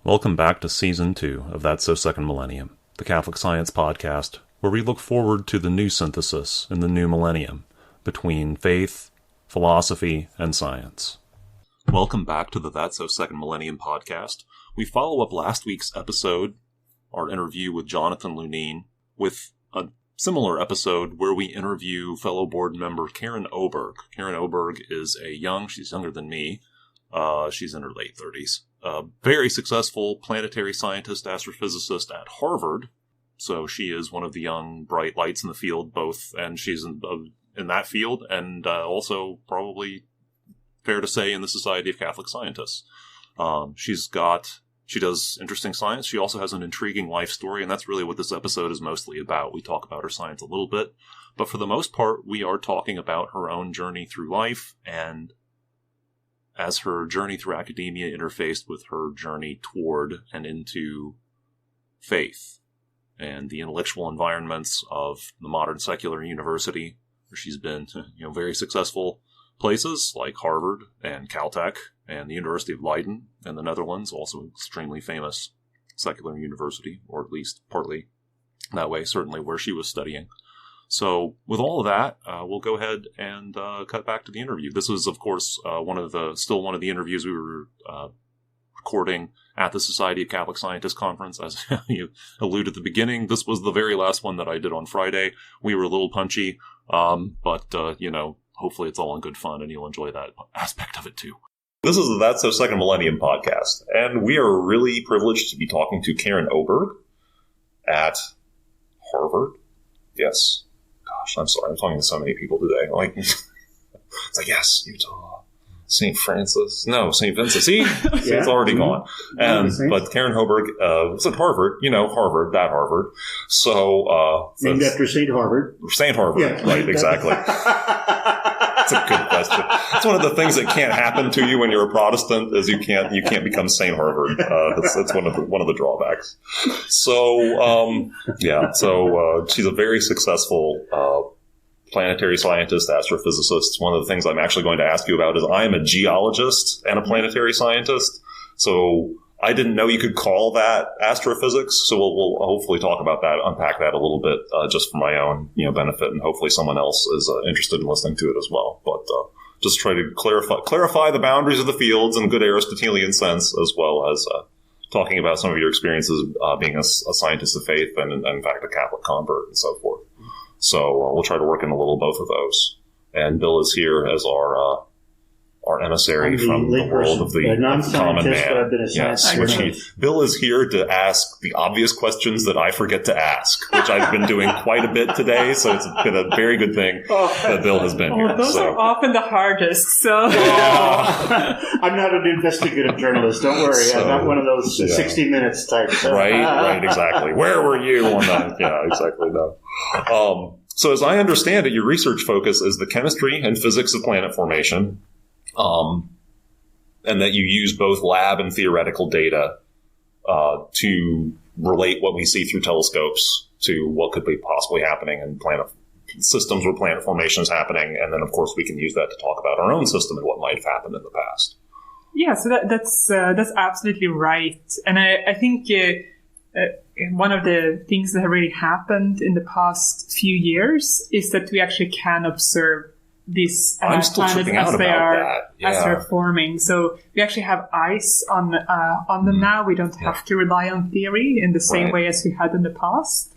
Welcome back to Season 2 of That's So Second Millennium, the Catholic Science podcast, where we look forward to the new synthesis in the new millennium between faith, philosophy, and science. Welcome back to the That's So Second Millennium podcast. We follow up last week's episode, our interview with Jonathan Lunine, with a similar episode where we interview fellow board member Karin Oberg. Karin Oberg is she's younger than me. She's in her late 30s. Very successful planetary scientist, astrophysicist at Harvard. So she is one of the young, bright lights in the field, and she's in that field, and also probably fair to say in the Society of Catholic Scientists. She does interesting science. She also has an intriguing life story, and that's really what this episode is mostly about. We talk about her science a little bit, but for the most part, we are talking about her own journey through life, and as her journey through academia interfaced with her journey toward and into faith and the intellectual environments of the modern secular university, where she's been to, very successful places like Harvard and Caltech and the University of Leiden in the Netherlands, also an extremely famous secular university, or at least partly that way, certainly where she was studying. So with all of that, we'll go ahead and cut back to the interview. This was, of course, one of the interviews we were recording at the Society of Catholic Scientists Conference. As you alluded at the beginning, this was the very last one that I did on Friday. We were a little punchy, but hopefully it's all in good fun, and you'll enjoy that aspect of it too. This is the That's So Second Millennium podcast, and we are really privileged to be talking to Karin Oberg at Harvard. Yes. Gosh, I'm sorry. I'm talking to so many people today. It's like, yes, Utah, St. Francis. No, St. Vincent. See? It's already gone. But Karin Oberg was at Harvard. Harvard, that Harvard. So, named after St. Harvard. St. Harvard, yeah, right, exactly. That's a good question. It's one of the things that can't happen to you when you're a Protestant is you can't become St. Harvard. That's one of the drawbacks. So she's a very successful planetary scientist, astrophysicist. One of the things I'm actually going to ask you about is I am a geologist and a planetary scientist. So I didn't know you could call that astrophysics, so we'll hopefully talk about that, unpack that a little bit, just for my own benefit, and hopefully someone else is interested in listening to it as well. But just try to clarify the boundaries of the fields in good Aristotelian sense, as well as talking about some of your experiences being a scientist of faith and, in fact, a Catholic convert and so forth. So we'll try to work in a little both of those. And Bill is here as our emissary from the world of the common man. Yes, Bill is here to ask the obvious questions that I forget to ask, which I've been doing quite a bit today. So it's been a very good thing that Bill has been here. Those are often the hardest. So I'm not an investigative journalist. Don't worry, I'm not one of those 60 Minutes types. So. Right, exactly. Where were you on that? Yeah, exactly. No. So as I understand it, your research focus is the chemistry and physics of planet formation. And that you use both lab and theoretical data to relate what we see through telescopes to what could be possibly happening in planet systems where planet formation is happening. And then, of course, we can use that to talk about our own system and what might have happened in the past. Yeah, so that's absolutely right. And I think one of the things that have really happened in the past few years is that we actually can observe these planets as they're forming. So we actually have eyes on them now. We don't have to rely on theory in the same way as we had in the past.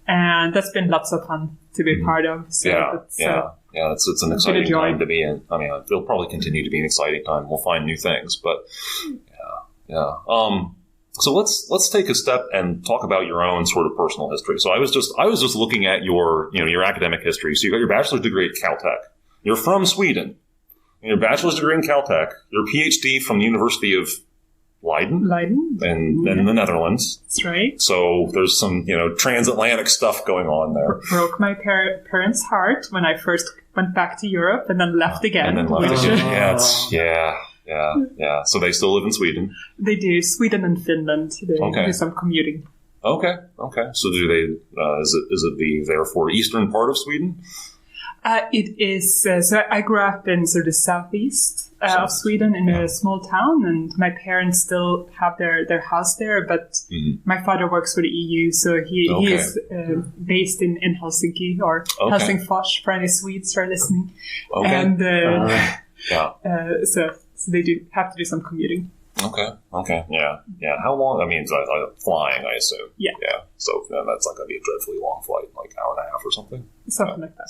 And that's been lots of fun to be part of. So it's an exciting time to be in. I mean, it'll probably continue to be an exciting time. We'll find new things, but so let's take a step and talk about your own sort of personal history. So I was just looking at your academic history. So you got your bachelor's degree at Caltech. You're from Sweden. Your bachelor's degree in Caltech. Your PhD from the University of Leiden in the Netherlands. That's right. So there's some, transatlantic stuff going on there. Broke my parents' heart when I first went back to Europe and then left again. Yeah. So they still live in Sweden? They do. Sweden and Finland. They do some commuting. Okay. So do they? Is it the therefore eastern part of Sweden? It is. So I grew up in sort of the southeast of Sweden in a small town, and my parents still have their house there. But my father works for the EU, so he is based in Helsinki, or Helsingfors for any Swedes who are listening. Okay. And so they do have to do some commuting. Okay. Yeah. How long? I mean, flying, I assume. Yeah. So that's not going to be a dreadfully long flight, like hour and a half or something. Something like that.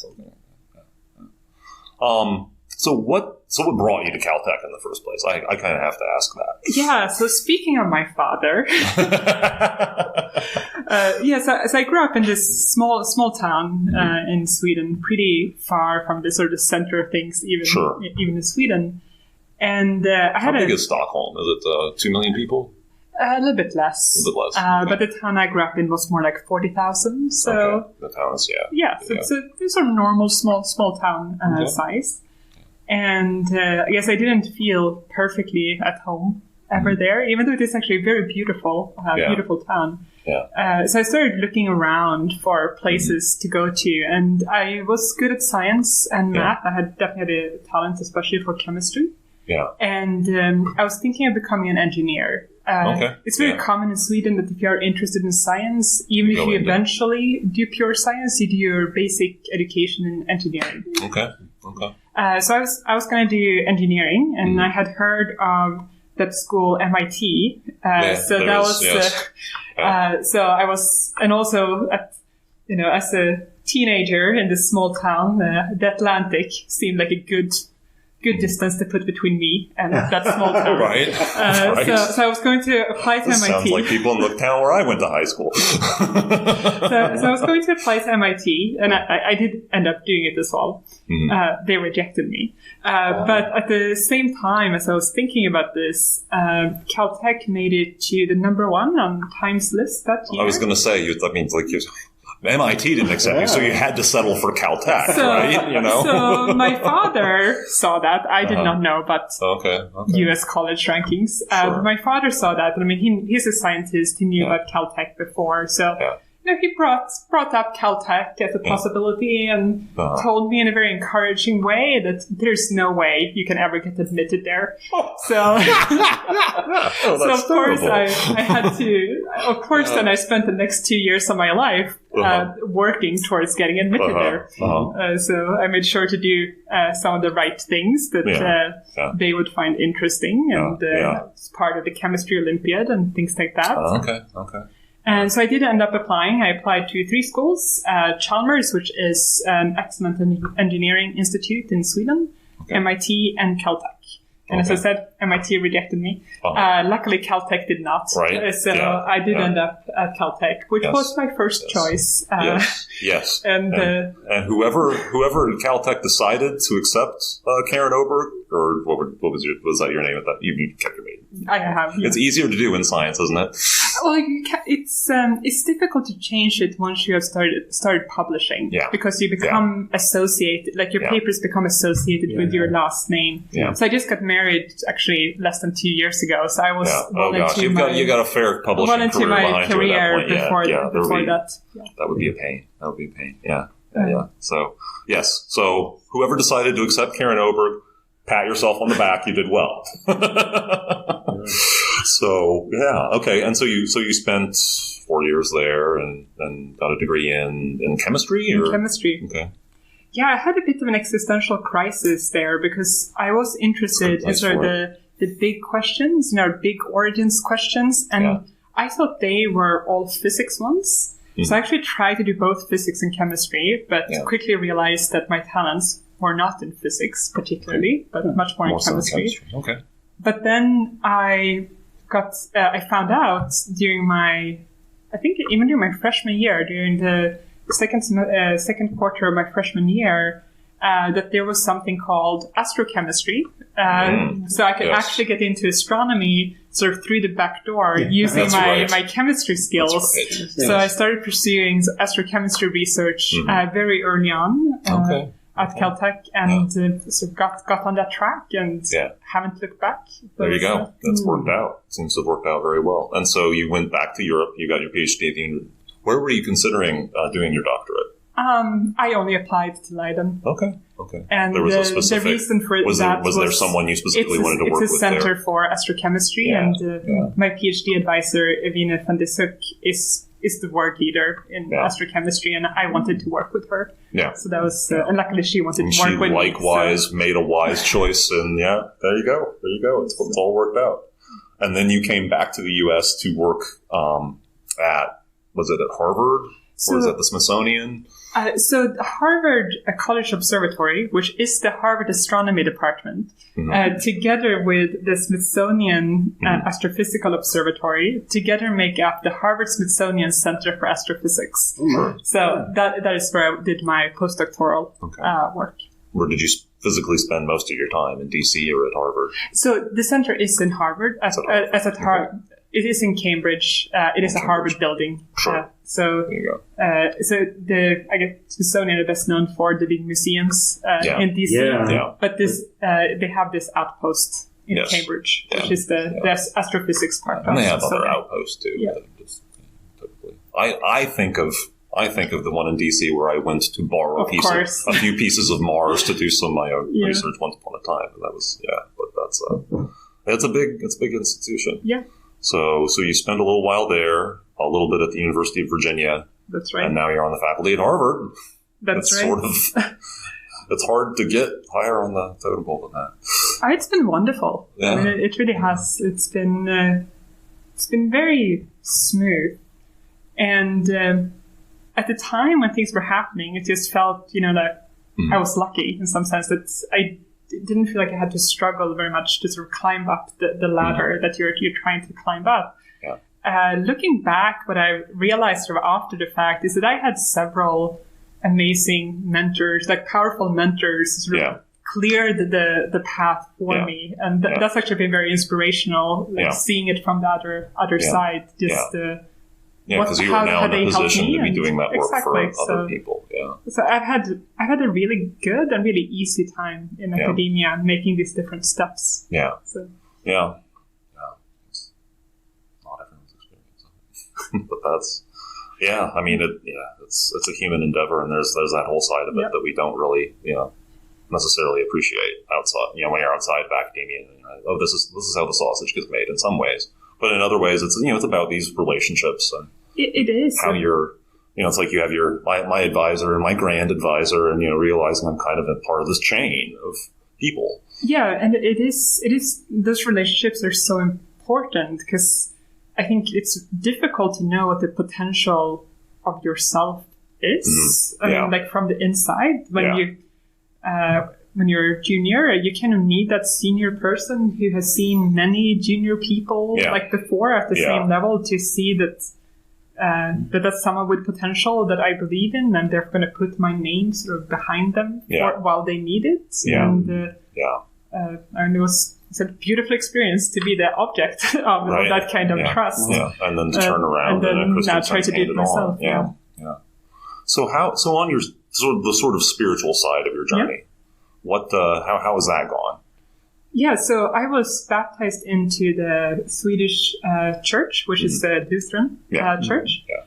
So what brought you to Caltech in the first place? I kind of have to ask that. Yeah. So speaking of my father, so I grew up in this small town in Sweden, pretty far from the sort of center of things, even in Sweden. And how big is Stockholm? Is it 2 million people? A little bit less. But the town I grew up in was more like 40,000. So the town is so it's a sort of normal small town size. And I guess I didn't feel perfectly at home ever there, even though it is actually a very beautiful town. So I started looking around for places to go to, and I was good at science and math. I had definitely had a talent, especially for chemistry. And I was thinking of becoming an engineer. It's very common in Sweden that if you are interested in science, even if you eventually do pure science, you do your basic education in engineering. So I was going to do engineering, and I had heard of that school, MIT. So I was, and also as a teenager in this small town, the Atlantic seemed like a good distance to put between me and that small town. Right. So I was going to apply to MIT. Sounds like people in the town where I went to high school. So I was going to apply to MIT, and I did end up doing it as well. They rejected me. But at the same time, as I was thinking about this, Caltech made it to the number 1 on Time's list that year. I was going to say, that means like MIT didn't accept you, so you had to settle for Caltech, right? So my father saw that. I did not know about U.S. college rankings. But my father saw that. I mean, he's a scientist. He knew about Caltech before. So he brought up Caltech as a possibility and told me in a very encouraging way that there's no way you can ever get admitted there. So, of course I had to. Of course, then I spent the next 2 years of my life working towards getting admitted there. So I made sure to do some of the right things that they would find interesting, and as part of the chemistry Olympiad and things like that. Okay. And so I did end up applying. I applied to 3 schools, Chalmers, which is an excellent engineering institute in Sweden, MIT, and Caltech. And as I said, MIT rejected me. Luckily, Caltech did not. Right. So I did end up at Caltech, which was my first choice. Yes. And whoever at Caltech decided to accept Karin Oberg, or was that your name at that? You kept your name. I have. It's easier to do in science, isn't it? Well, it's difficult to change it once you have started publishing. Because you become associated, like your papers become associated with your last name. So I just got married actually less than 2 years ago. So I was you got a fair publishing career behind you at that point. Before that. That would be a pain. Yeah. So yes. So whoever decided to accept Karin Oberg, pat yourself on the back. You did well. So okay. And so you spent 4 years there and got a degree in chemistry. In chemistry. Okay. Yeah, I had a bit of an existential crisis there because I was interested in sort of the big questions, big origins questions, and I thought they were all physics ones. So I actually tried to do both physics and chemistry, but quickly realized that my talents were not in physics particularly, but much more in chemistry. Okay. But then I found out during my freshman year, during the second quarter of my freshman year, that there was something called astrochemistry. So I could actually get into astronomy sort of through the back door using my chemistry skills. So I started pursuing astrochemistry research very early on at Caltech, and sort of got on that track and haven't looked back. There you go. That's worked out. Seems to have worked out very well. And so you went back to Europe. You got your PhD at the university. Where were you considering doing your doctorate? I only applied to Leiden. Okay. And there was a specific, the reason for that was there someone you specifically wanted to work with It's a center for astrochemistry, and my PhD advisor, Evine van de Suk, is the world leader in astrochemistry, and I wanted to work with her. Yeah. So that was, and luckily she wanted to work with me. She likewise made a wise choice, and there you go. It's all worked out. And then you came back to the U.S. to work was it at Harvard? Or is it the Smithsonian? So the Harvard College Observatory, which is the Harvard Astronomy Department, together with the Smithsonian Astrophysical Observatory, together make up the Harvard-Smithsonian Center for Astrophysics. So that is where I did my postdoctoral work. Where did you physically spend most of your time, in D.C. or at Harvard? So the center is in Harvard. It is in Cambridge. It is a Harvard building. Sure. So I guess Smithsonian are best known for the big museums in DC. Yeah. But they have this outpost in Cambridge, which is the astrophysics part. And they have other outposts too. Yeah. Typically, I think of the one in DC where I went to borrow a few pieces of Mars to do some of my own research once upon a time, and that was but it's a big institution. Yeah. So you spend a little while there, a little bit at the University of Virginia. That's right. And now you're on the faculty at Harvard. That's right. Sort of, it's hard to get higher on the totem pole than that. It's been wonderful. Yeah. I mean, it really has. It's been very smooth. And at the time when things were happening, it just felt, that I was lucky in some sense that I didn't feel like I had to struggle very much to sort of climb up the ladder that you're trying to climb up. Yeah. Looking back, what I realized sort of after the fact is that I had several amazing mentors, like powerful mentors, sort of cleared the path for me, and that's actually been very inspirational. Like seeing it from the other side, just. Because you are now in a position to be doing that work for other people. Yeah. So I've had a really good and really easy time in academia, making these different steps. Yeah. So. Yeah. It's not everyone's experience, but that's. Yeah, I mean, it's a human endeavor, and there's that whole side of it that we don't really, necessarily appreciate outside. When you're outside of academia, this is how the sausage gets made in some ways. But in other ways, it's it's about these relationships and it is how you're it's like you have my advisor and my grand advisor, and realizing I'm kind of a part of this chain of people. Yeah, and it is those relationships are so important because I think it's difficult to know what the potential of yourself is. I mean, like from the inside when you're a junior, you kind of need that senior person who has seen many junior people like before at the same level to see that that's someone with potential that I believe in, and they're going to put my name sort of behind them while they need it. And and it was a beautiful experience to be the object of that kind of trust. Yeah, and then to turn around and now try to do it myself. Yeah. So on your sort of spiritual side of your journey, how has that gone? Yeah, so I was baptized into the Swedish church, which is the Lutheran church. Yeah.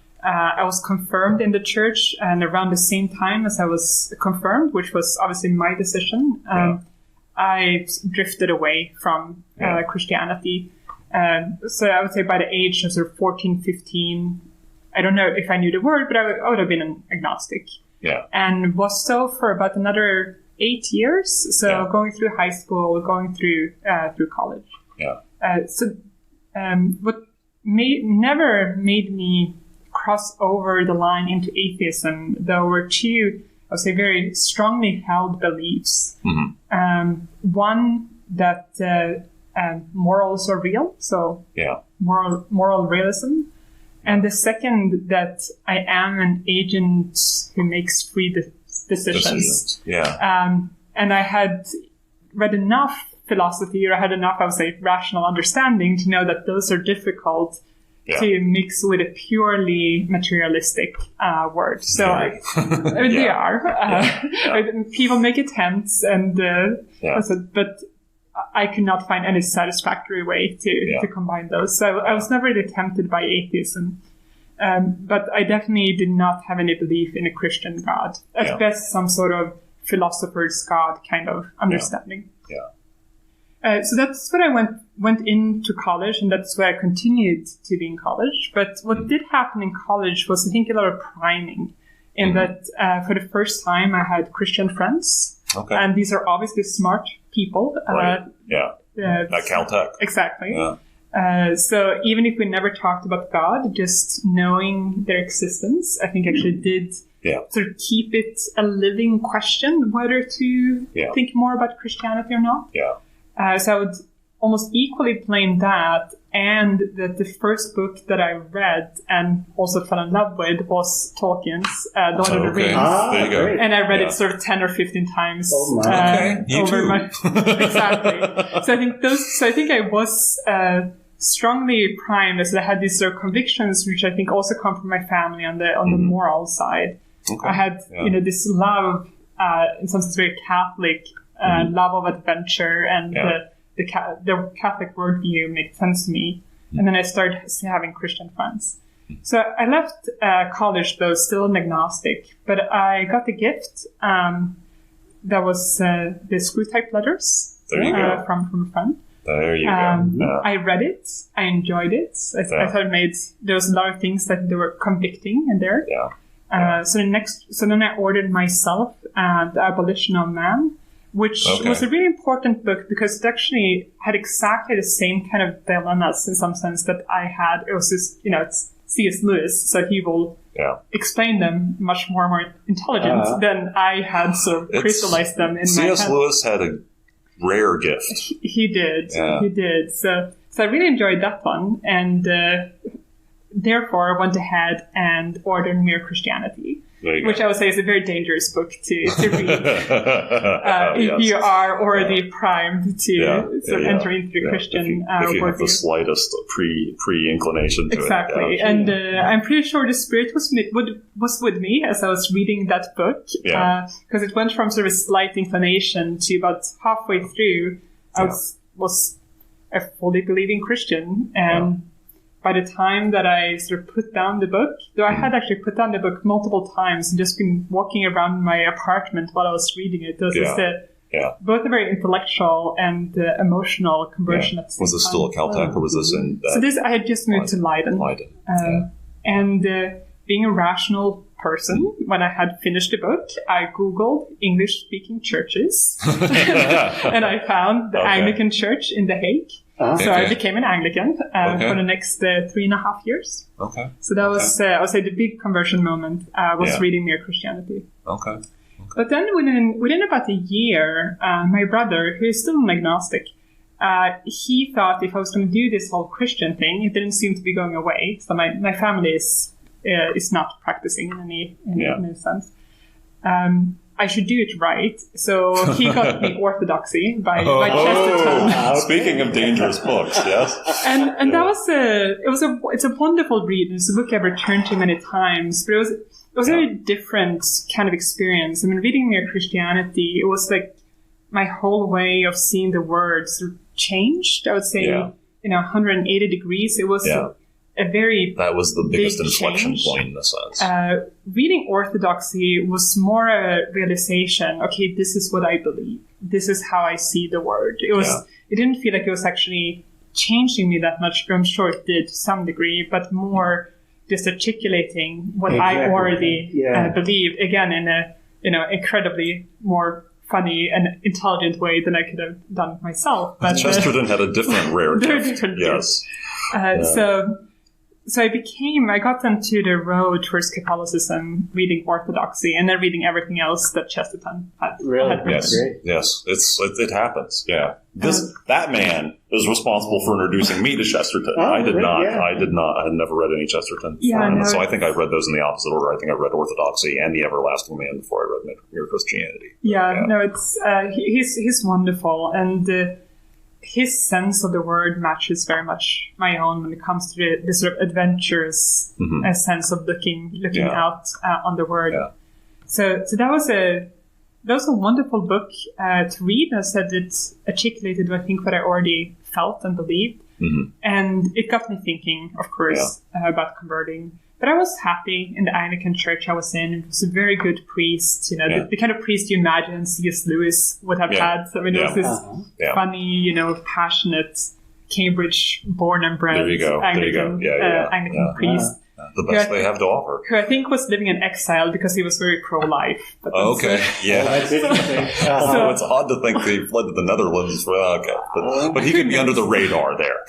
I was confirmed in the church, and around the same time as I was confirmed, which was obviously my decision, I drifted away from Christianity. So I would say by the age of sort of 14, 15, I don't know if I knew the word, but I would have been an agnostic. Yeah. And was so for about another 8 years. So going through high school, going through college. Yeah. What never made me cross over the line into atheism, though, were two, I would say, very strongly held beliefs. Mm-hmm. One, that morals are real, so moral realism. And the second, that I am an agent who makes free decisions. Yeah. And I had read enough philosophy, or I had enough, I would say, rational understanding to know that those are difficult to mix with a purely materialistic word. So they are. People make attempts, and but I could not find any satisfactory way to combine those. So I was never really tempted by atheism. But I definitely did not have any belief in a Christian God. At best, some sort of philosopher's God kind of understanding. So that's when I went into college, and that's where I continued to be in college. But what did happen in college was, I think, a lot of priming, in that for the first time I had Christian friends. Okay. And these are obviously smart people. Right. At Caltech. Exactly. Yeah. So even if we never talked about God, just knowing their existence, I think actually did sort of keep it a living question whether to think more about Christianity or not. Yeah. So I would almost equally blame that, and that the first book that I read and also fell in love with was Tolkien's Lord of the Rings. There you go. And I read it sort of 10 or 15 times You over too. my exactly. So I think I was strongly primed, as I had these sort of convictions, which I think also come from my family on the moral side. Okay. I had this love, in some sense very Catholic, love of adventure, and the Catholic worldview made sense to me. And then I started having Christian friends. So I left college, though, still an agnostic, but I got the gift that was the Screw Type Letters from a friend. There you go. I read it. I enjoyed it. I thought there was a lot of things that they were convicting in there. So then I ordered myself The Abolition of Man, which was a really important book because it actually had exactly the same kind of dilemmas in some sense that I had. It was just, it's C.S. Lewis, so he will explain them much more intelligent than I had sort of crystallized them in my head. C.S. Lewis had a rare gift. He did. He did. So I really enjoyed that one, and therefore I went ahead and ordered Mere Christianity, which I would say is a very dangerous book to read if you are already primed to sort of enter into the Christian if you have worldview. the slightest pre-inclination to Exactly. it. And I'm pretty sure the Spirit was with me as I was reading that book, because it went from sort of a slight inclination to about halfway through I was a fully believing Christian, and by the time that I sort of put down the book, though I had actually put down the book multiple times and just been walking around my apartment while I was reading it, it was just both a very intellectual and emotional conversion at the same time. Was this still at Caltech, or was this in... I had just moved to Leiden. And being a rational person, when I had finished the book, I Googled English-speaking churches. And I found the Anglican Church in The Hague. So I became an Anglican for the next 3.5 years. So that was, I would say, the big conversion moment was reading Mere Christianity. But then within about a year, my brother, who is still an agnostic, he thought if I was going to do this whole Christian thing, it didn't seem to be going away. So my family is not practicing in any sense. I should do it right. So he got me Orthodoxy by Chesterton. Speaking of dangerous books, yes. And that was it's a wonderful read. It's a book I've returned to many times, but it was a very different kind of experience. I mean, reading Mere Christianity, it was like my whole way of seeing the words changed. I would say, 180 degrees. It was that was the biggest inflection point in a sense. Reading Orthodoxy was more a realization, okay, this is what I believe. This is how I see the word. It didn't feel like it was actually changing me that much. I'm sure it did to some degree, but more just articulating what I already believed, again, in a incredibly more funny and intelligent way than I could have done myself. But Chesterton had a different rare gift. Yes. So I got into the road towards Catholicism, reading Orthodoxy, and then reading everything else that Chesterton had. Really? Yes. It happens. Yeah. That man is responsible for introducing me to Chesterton. I did not. I had never read any Chesterton. So I think I read those in the opposite order. I think I read Orthodoxy and The Everlasting Man before I read Mere Christianity. It's he's wonderful, and his sense of the word matches very much my own when it comes to the sort of adventurous sense of looking out on the word. So that was a wonderful book to read. As I said, it articulated, I think, what I already felt and believed, and it got me thinking, of course, about converting. But I was happy in the Anglican church I was in. It was a very good priest, the kind of priest you imagine C.S. Lewis would have had. I mean, it was this funny, passionate, Cambridge born and bred Anglican priest. The best they have to offer. Who I think was living in exile because he was very pro-life. That's interesting. So it's odd to think he fled to the Netherlands. But he could be under the radar there.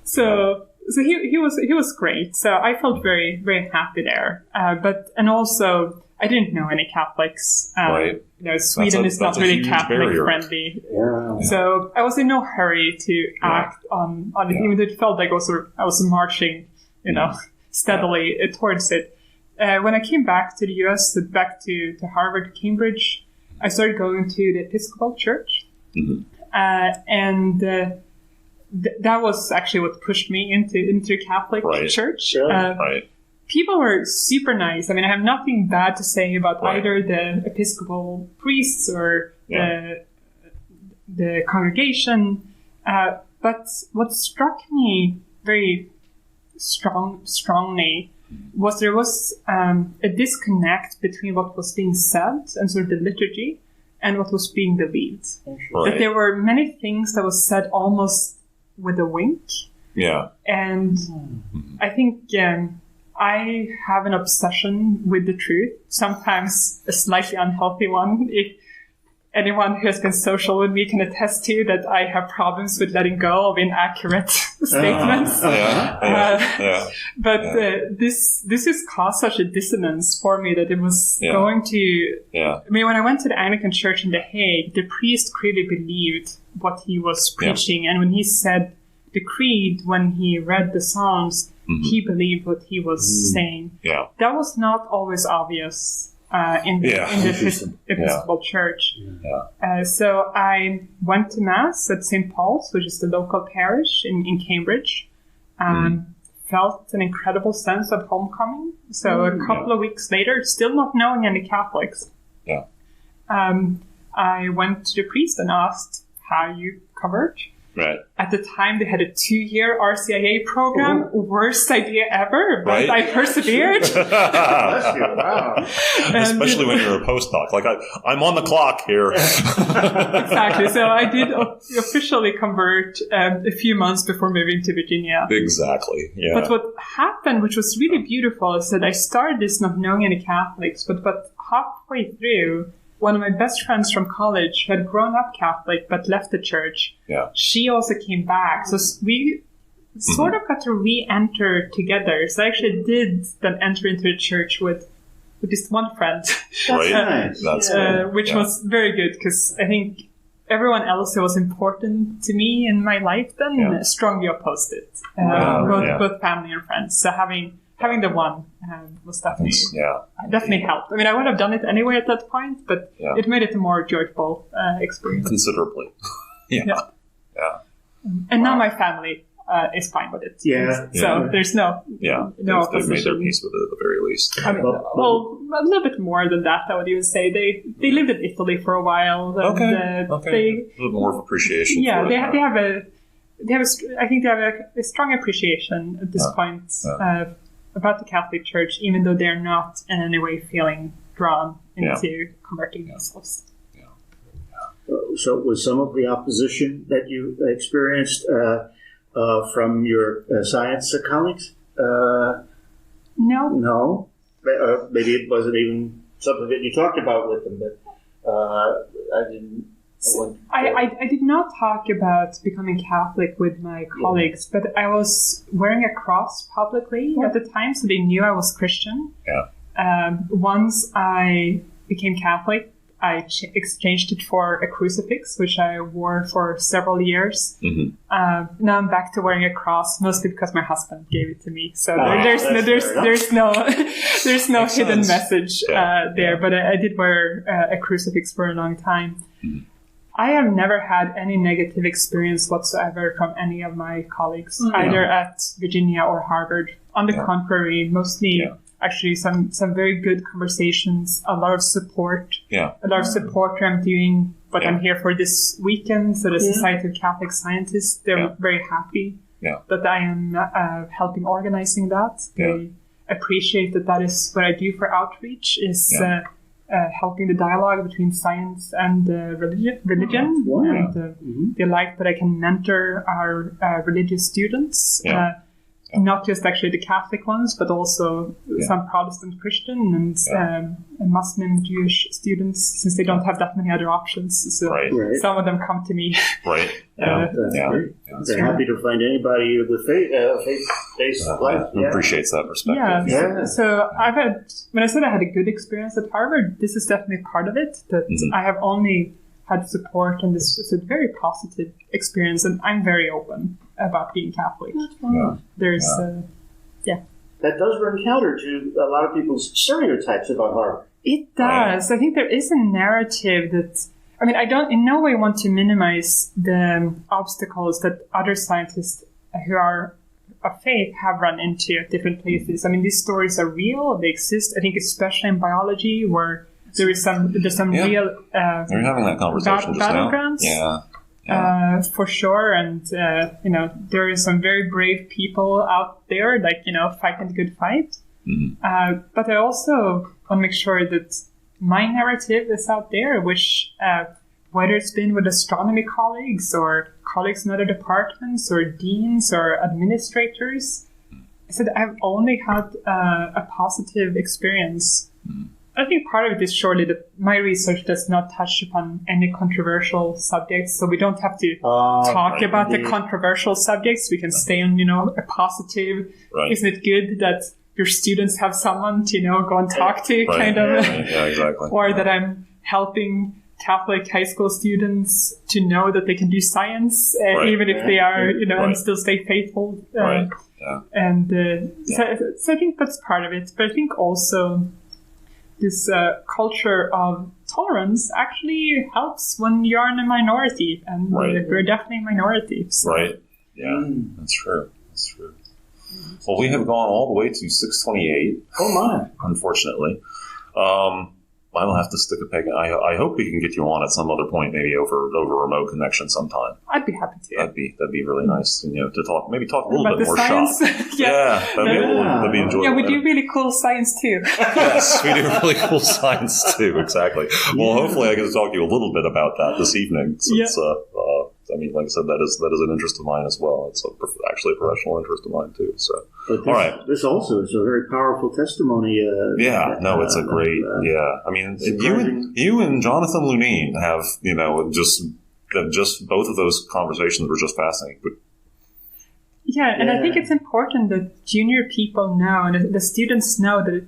So he was great. So I felt very, very happy there. And also I didn't know any Catholics. Right. Sweden is not really Catholic friendly. Yeah. So I was in no hurry to act on it, even though it felt like I was marching, steadily towards it. When I came back to the US, back to Harvard, Cambridge, I started going to the Episcopal Church. Mm-hmm. That was actually what pushed me into Catholic Church. People were super nice. I mean, I have nothing bad to say about either the Episcopal priests or the congregation. But what struck me very strongly was there was a disconnect between what was being said and sort of the liturgy and what was being believed. That there were many things that was said almost with a wink. Yeah. And I think I have an obsession with the truth, sometimes a slightly unhealthy one. If anyone who has been social with me can attest to that I have problems with letting go of inaccurate statements. But this has caused such a dissonance for me that it was going to... I mean, when I went to the Anglican Church in The Hague, the priest clearly believed what he was preaching. And when he said the creed, when he read the Psalms, he believed what he was saying. Yeah. That was not always obvious. In the Episcopal Church. Yeah. So I went to Mass at St. Paul's, which is the local parish in Cambridge. Felt an incredible sense of homecoming. So a couple of weeks later, still not knowing any Catholics, I went to the priest and asked, how you convert? Right. At the time, they had a 2-year RCIA program. Worst idea ever, but I persevered. Wow. Especially when you're a postdoc. Like, I'm on the clock here. Exactly. So I did officially convert a few months before moving to Virginia. Exactly. Yeah. But what happened, which was really beautiful, is that I started this not knowing any Catholics, but halfway through, one of my best friends from college who had grown up Catholic but left the church, she also came back. So we sort of got to re-enter together. So I actually did then enter into the church with this one friend. That's nice. Which was very good because I think everyone else who was important to me in my life then strongly opposed it. Both family and friends. So having the one was definitely helped. I mean, I would have done it anyway at that point, but it made it a more joyful experience. Considerably. And now my family is fine with it. So there's no opposition. They've made their peace with it at the very least. I mean, a little bit more than that, I would even say. They lived in Italy for a while. And, a little more of appreciation. Yeah, they have a strong appreciation at this point about the Catholic Church, even though they're not in any way feeling drawn into converting themselves. So was some of the opposition that you experienced from your science colleagues? No? Maybe it wasn't even something that you talked about with them, but I didn't... I did not talk about becoming Catholic with my colleagues, but I was wearing a cross publicly at the time, so they knew I was Christian. Once I became Catholic, I exchanged it for a crucifix, which I wore for several years. Now I'm back to wearing a cross, mostly because my husband gave it to me. So there's no hidden message there. But I did wear a crucifix for a long time. I have never had any negative experience whatsoever from any of my colleagues, either at Virginia or Harvard. On the contrary, mostly actually some very good conversations, a lot of support. A lot of support where I'm doing what I'm here for this weekend. So the Society of Catholic Scientists, they're very happy that I am helping organizing that. appreciate that is what I do for outreach, is helping the dialogue between science and religion. Wow. And they like that I can mentor our religious students. Not just actually the Catholic ones, but also some Protestant Christian and Muslim Jewish students, since they don't have that many other options. So some of them come to me. Right. They're happy to find anybody with faith-based life. Appreciates that perspective. Yeah. So when I said I had a good experience at Harvard, this is definitely part of it. That I have only had support, and this was a very positive experience, and I'm very open about being Catholic. There's, that does run counter to a lot of people's stereotypes about Harvard. It does. I think there is a narrative that, I don't in no way want to minimize the obstacles that other scientists who are of faith have run into at different places. These stories are real. They exist. I think especially in biology, where there's some real we're having that conversation battlegrounds. For sure. And, there are some very brave people out there, fighting the good fight. But I also want to make sure that my narrative is out there, which, whether it's been with astronomy colleagues or colleagues in other departments or deans or administrators, I said I've only had a positive experience. I think part of it is surely that my research does not touch upon any controversial subjects, so we don't have to talk about the controversial subjects. We can stay on, a positive. Isn't it good that your students have someone to, go and talk to, kind of? Yeah, exactly. Or that I'm helping Catholic high school students to know that they can do science, even if they are, and still stay faithful. And so I think that's part of it. But I think also this culture of tolerance actually helps when you're in a minority, and we're definitely a minority. So. That's true. Well, we have gone all the way to 6:28. Oh my! Unfortunately, I will have to stick a peg. I hope we can get you on at some other point, maybe over remote connection sometime. I'd be happy to. That'd be really nice, to talk a little about bit more science. shop. That'd be enjoyable. Yeah, we do really cool science too. Yes, we do really cool science too. Exactly. Well, hopefully I get to talk to you a little bit about that this evening. Since, like I said, that is an interest of mine as well. It's actually a professional interest of mine too. So, all right. This also is a very powerful testimony. It's a great. You and Jonathan Lunine have just both of those conversations were just fascinating. But and I think it's important that junior people know, and the students know, that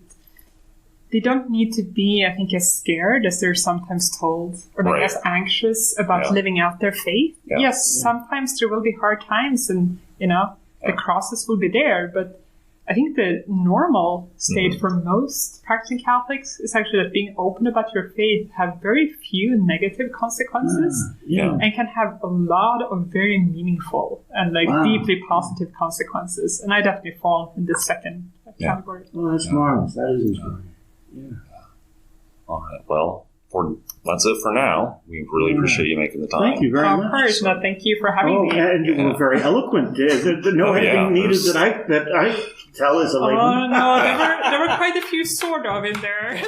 they don't need to be, I think, as scared as they're sometimes told, or as anxious about living out their faith. Yes, sometimes there will be hard times, and the crosses will be there, but I think the normal state for most practicing Catholics is actually that being open about your faith have very few negative consequences and can have a lot of very meaningful and deeply positive consequences. And I definitely fall in the second category. Oh, that's marvelous. That is inspiring. All right. Well, that's it for now. We really appreciate you making the time. Thank you very much. Of course. No, thank you for having me. And you were very eloquent. No editing needed that I tell as a layman. Oh, no. There were quite a few sort of in there.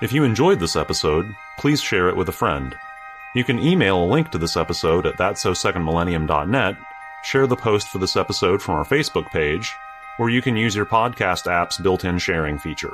If you enjoyed this episode, please share it with a friend. You can email a link to this episode at thatsosecondmillennium.net, share the post for this episode from our Facebook page, or you can use your podcast app's built-in sharing feature.